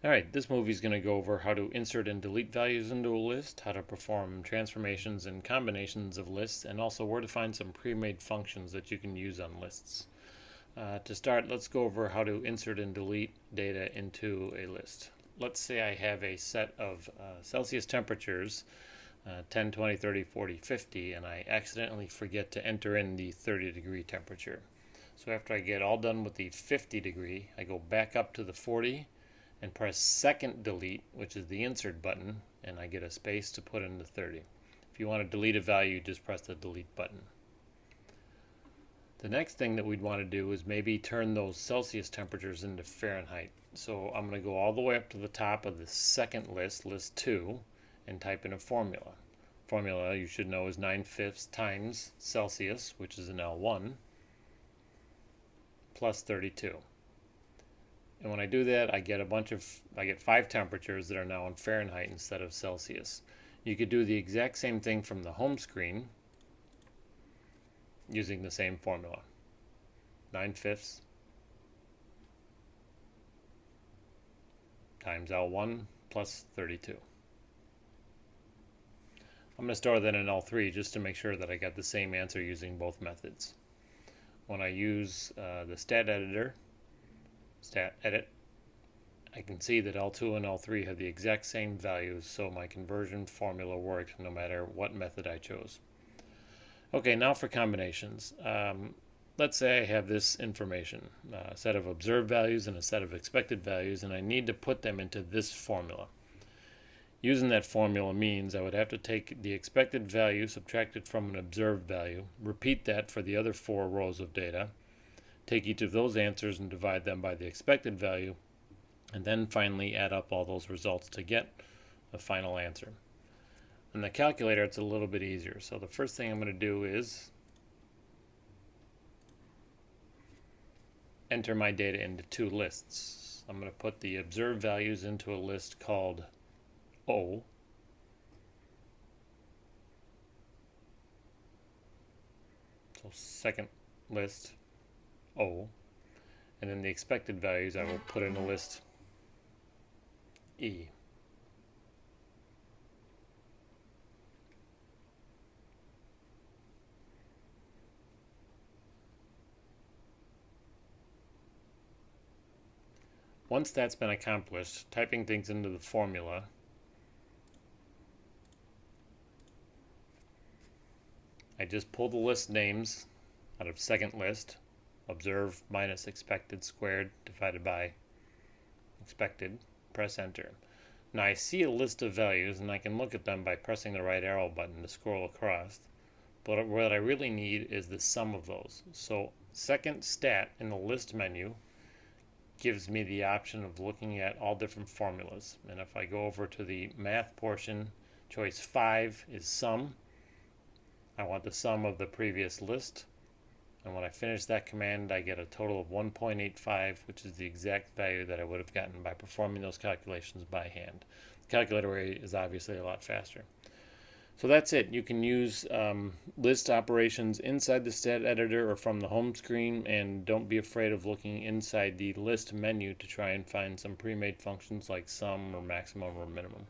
Alright, this movie is going to go over how to insert and delete values into a list, how to perform transformations and combinations of lists, and also where to find some pre-made functions that you can use on lists. To start, let's go over how to insert and delete data into a list. Let's say I have a set of Celsius temperatures, 10, 20, 30, 40, 50, and I accidentally forget to enter in the 30-degree temperature. So after I get all done with the 50 degree, I go back up to the 40 and press second delete, which is the insert button, and I get a space to put in the 30. If you want to delete a value, just press the delete button. The next thing that we'd want to do is maybe turn those Celsius temperatures into Fahrenheit. So I'm going to go all the way up to the top of the second list, list 2, and type in a formula. Formula you should know is 9/5 times Celsius, which is an L1, plus 32. And when I do that, I get 5 temperatures that are now in Fahrenheit instead of Celsius. You could do the exact same thing from the home screen using the same formula. 9/5 times L1 plus 32. I'm going to store that in L3 just to make sure that I got the same answer using both methods. When I use the stat editor, stat edit, I can see that L2 and L3 have the exact same values, so my conversion formula worked no matter what method I chose. Okay, now for combinations. Let's say I have this information, a set of observed values and a set of expected values, and I need to put them into this formula. Using that formula means I would have to take the expected value subtracted from an observed value, repeat that for the other 4 rows of data, take each of those answers and divide them by the expected value, and then finally add up all those results to get a final answer. In the calculator, it's a little bit easier. So the first thing I'm going to do is enter my data into 2 lists. I'm going to put the observed values into a list called O. So second list, O. And then the expected values I will put in a list E. Once that's been accomplished, typing things into the formula, I just pull the list names out of second list, observed minus expected squared divided by expected, press enter. Now I see a list of values and I can look at them by pressing the right arrow button to scroll across, but what I really need is the sum of those. So second stat in the list menu gives me the option of looking at all different formulas, and if I go over to the math portion, choice 5 is sum. I want the sum of the previous list, and when I finish that command I get a total of 1.85, which is the exact value that I would have gotten by performing those calculations by hand. The calculator is obviously a lot faster. So that's it. You can use list operations inside the stat editor or from the home screen, and don't be afraid of looking inside the list menu to try and find some pre-made functions like sum or maximum or minimum.